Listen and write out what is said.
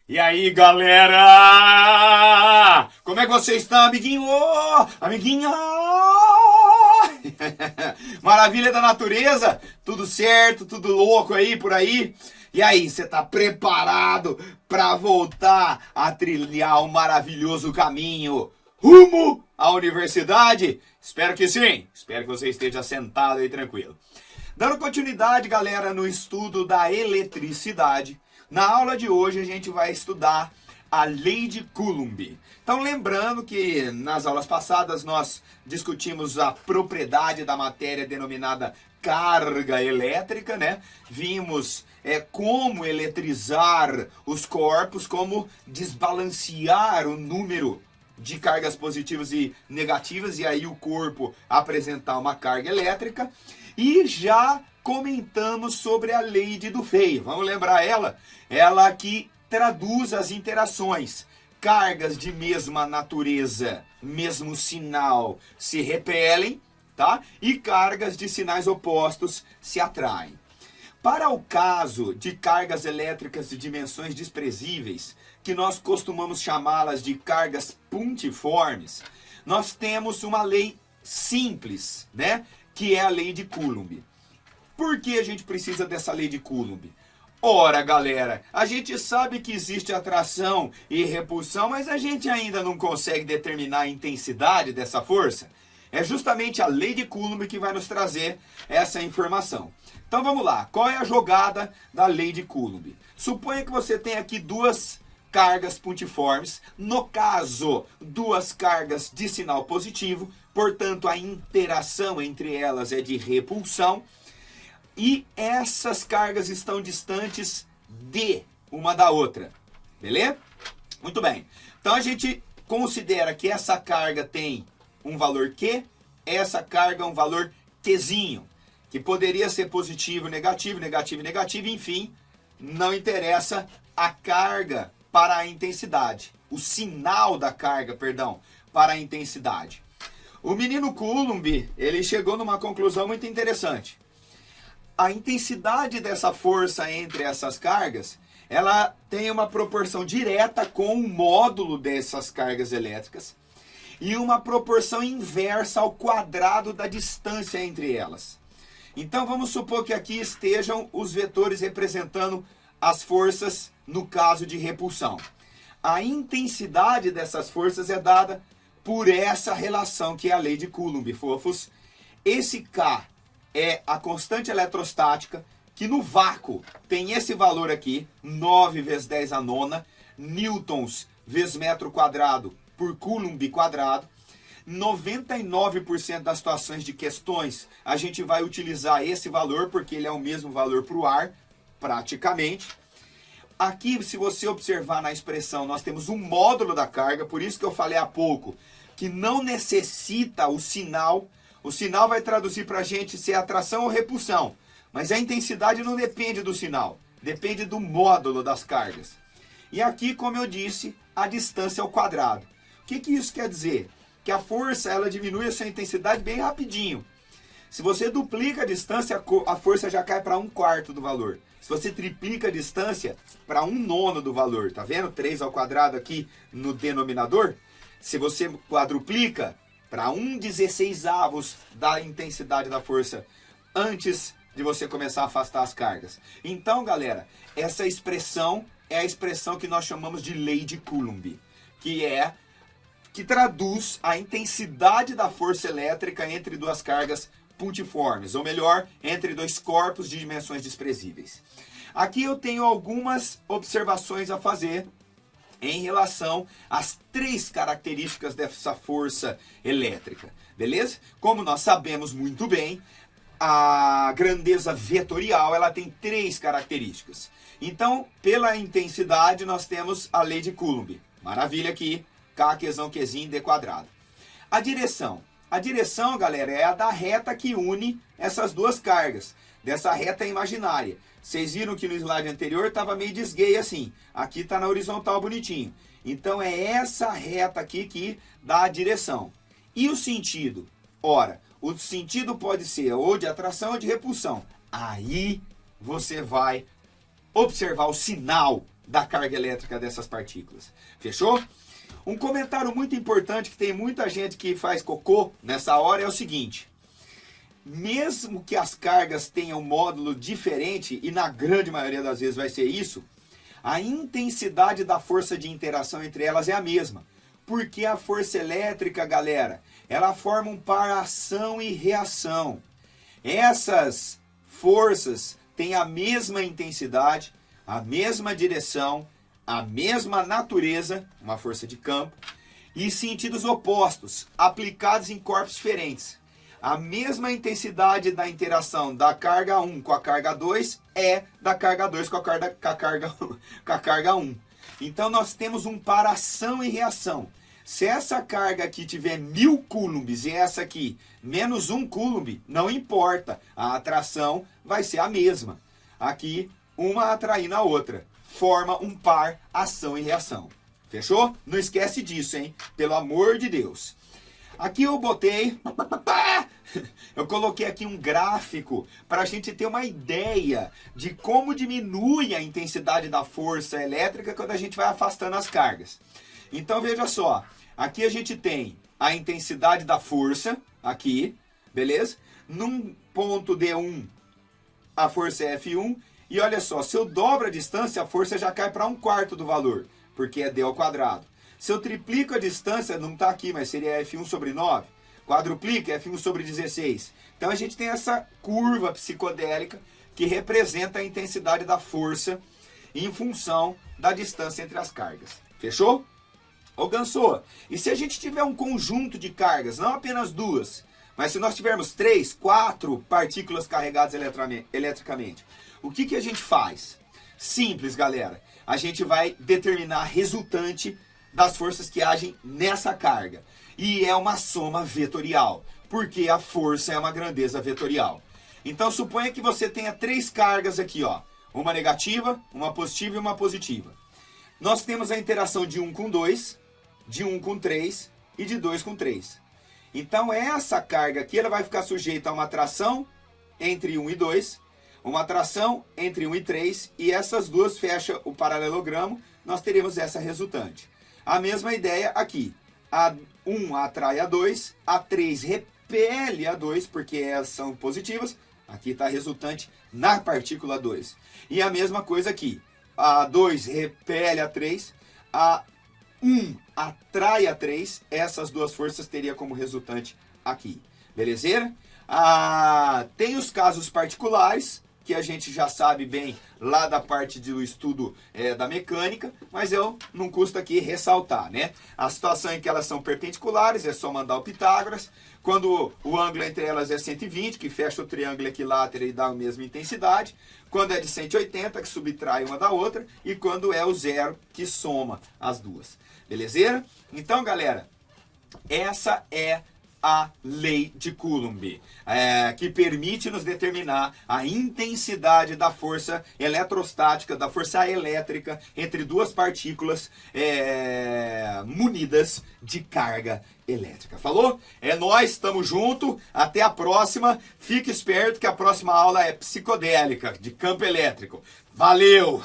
E aí, galera? Como é que você está, amiguinho? Amiguinha? Maravilha da natureza? Tudo certo? Tudo louco aí por aí? E aí, você tá preparado para voltar a trilhar um maravilhoso caminho rumo à universidade? Espero que sim. Espero que você esteja sentado aí tranquilo. Dando continuidade, galera, no estudo da eletricidade. Na aula de hoje a gente vai estudar a lei de Coulomb. Então lembrando que nas aulas passadas nós discutimos a propriedade da matéria denominada carga elétrica, né? Vimos como eletrizar os corpos, como desbalancear o número de cargas positivas e negativas e aí o corpo apresentar uma carga elétrica. E já comentamos sobre a lei de Dufay. Vamos lembrar ela? Ela que traduz as interações. Cargas de mesma natureza, mesmo sinal, se repelem, tá? E cargas de sinais opostos se atraem. Para o caso de cargas elétricas de dimensões desprezíveis, que nós costumamos chamá-las de cargas puntiformes, nós temos uma lei simples, né? Que é a lei de Coulomb. Por que a gente precisa dessa lei de Coulomb? Ora, galera, a gente sabe que existe atração e repulsão, mas a gente ainda não consegue determinar a intensidade dessa força. É justamente a lei de Coulomb que vai nos trazer essa informação. Então vamos lá, qual é a jogada da lei de Coulomb? Suponha que você tem aqui duas cargas puntiformes, no caso, duas cargas de sinal positivo, portanto a interação entre elas é de repulsão, e essas cargas estão distantes de uma da outra, beleza? Muito bem, então a gente considera que essa carga tem um valor Q, essa carga um valor Qzinho, que poderia ser positivo, negativo, negativo, negativo, enfim, não interessa a carga para a intensidade, o sinal da carga, perdão, para a intensidade. O menino Coulomb, ele chegou numa conclusão muito interessante. A intensidade dessa força entre essas cargas, ela tem uma proporção direta com o módulo dessas cargas elétricas e uma proporção inversa ao quadrado da distância entre elas. Então vamos supor que aqui estejam os vetores representando as forças no caso de repulsão. A intensidade dessas forças é dada por essa relação que é a lei de Coulomb, fofos. Esse K é a constante eletrostática, que no vácuo tem esse valor aqui, 9 vezes 10 a nona, newtons vezes metro quadrado por Coulomb quadrado. 99% das situações de questões a gente vai utilizar esse valor, porque ele é o mesmo valor para o ar, praticamente. Aqui, se você observar na expressão, nós temos um módulo da carga, por isso que eu falei há pouco, que não necessita o sinal. O sinal vai traduzir para a gente se é atração ou repulsão, mas a intensidade não depende do sinal, depende do módulo das cargas. E aqui, como eu disse, a distância ao quadrado. O que isso quer dizer? Que a força ela diminui a sua intensidade bem rapidinho. Se você duplica a distância, a força já cai para 1/4 do valor. Se você triplica a distância, para 1/9 do valor. Tá vendo? 3 ao quadrado aqui no denominador. Se você quadruplica, para 1/16 da intensidade da força antes de você começar a afastar as cargas. Então, galera, essa expressão é a expressão que nós chamamos de lei de Coulomb, que traduz a intensidade da força elétrica entre duas cargas puntiformes, ou melhor, entre dois corpos de dimensões desprezíveis. Aqui eu tenho algumas observações a fazer em relação às três características dessa força elétrica, beleza? Como nós sabemos muito bem, a grandeza vetorial ela tem três características. Então, pela intensidade, nós temos a lei de Coulomb. Maravilha aqui, K, Qzão, Qzinho, D quadrado. A direção, galera, é a da reta que une essas duas cargas, dessa reta imaginária. Vocês viram que no slide anterior estava meio desguei assim. Aqui está na horizontal bonitinho. Então é essa reta aqui que dá a direção. E o sentido? Ora, o sentido pode ser ou de atração ou de repulsão. Aí você vai observar o sinal da carga elétrica dessas partículas. Fechou? Um comentário muito importante que tem muita gente que faz cocô nessa hora é o seguinte: mesmo que as cargas tenham módulo diferente, e na grande maioria das vezes vai ser isso, a intensidade da força de interação entre elas é a mesma. Porque a força elétrica, galera, ela forma um par ação e reação. Essas forças têm a mesma intensidade, a mesma direção, a mesma natureza, uma força de campo, e sentidos opostos, aplicados em corpos diferentes. A mesma intensidade da interação da carga 1 com a carga 2 é da carga 2 com a carga 1. Então nós temos um par ação e reação. Se essa carga aqui tiver 1000 coulombs e essa aqui menos 1 coulomb, não importa, a atração vai ser a mesma. Aqui, uma atraindo a outra. Forma um par ação e reação. Fechou? Não esquece disso, hein? Pelo amor de Deus. Aqui eu botei... Eu coloquei aqui um gráfico para a gente ter uma ideia de como diminui a intensidade da força elétrica quando a gente vai afastando as cargas. Então veja só, aqui a gente tem a intensidade da força, aqui, beleza? Num ponto D1 a força é F1, e olha só, se eu dobro a distância, a força já cai para 1/4 do valor, porque é D ao quadrado. Se eu triplico a distância, não está aqui, mas seria F1 sobre 9. Quadruplica, F1 sobre 16. Então a gente tem essa curva psicodélica que representa a intensidade da força em função da distância entre as cargas. Fechou? Ô Gansô, e se a gente tiver um conjunto de cargas, não apenas duas, mas se nós tivermos 3, 4 partículas carregadas eletricamente, o que a gente faz? Simples, galera. A gente vai determinar a resultante das forças que agem nessa carga. E é uma soma vetorial, porque a força é uma grandeza vetorial. Então suponha que você tenha 3 cargas aqui, ó. Uma negativa, uma positiva e uma positiva. Nós temos a interação de 1 com 2, de 1 com 3 e de 2 com 3. Então essa carga aqui ela vai ficar sujeita a uma atração entre 1 e 2, uma atração entre 1 e 3, e essas duas fecham o paralelogramo, nós teremos essa resultante. A mesma ideia aqui. A 1 atrai a 2, a 3 repele a 2, porque elas são positivas. Aqui está a resultante na partícula 2. E a mesma coisa aqui. A 2 repele a 3, a 1 atrai a 3. Essas duas forças teria como resultante aqui. Belezeira? Tem os casos particulares, que a gente já sabe bem lá da parte do estudo da mecânica, mas eu não custa aqui ressaltar, né? A situação em que elas são perpendiculares, é só mandar o Pitágoras. Quando o ângulo entre elas é 120, que fecha o triângulo equilátero e dá a mesma intensidade. Quando é de 180, que subtrai uma da outra. E quando é o zero, que soma as duas. Belezeira? Então, galera, essa é a lei de Coulomb, que permite nos determinar a intensidade da força eletrostática, da força elétrica entre duas partículas munidas de carga elétrica. Falou? É nóis, estamos junto, até a próxima. Fique esperto que a próxima aula é psicodélica, de campo elétrico. Valeu!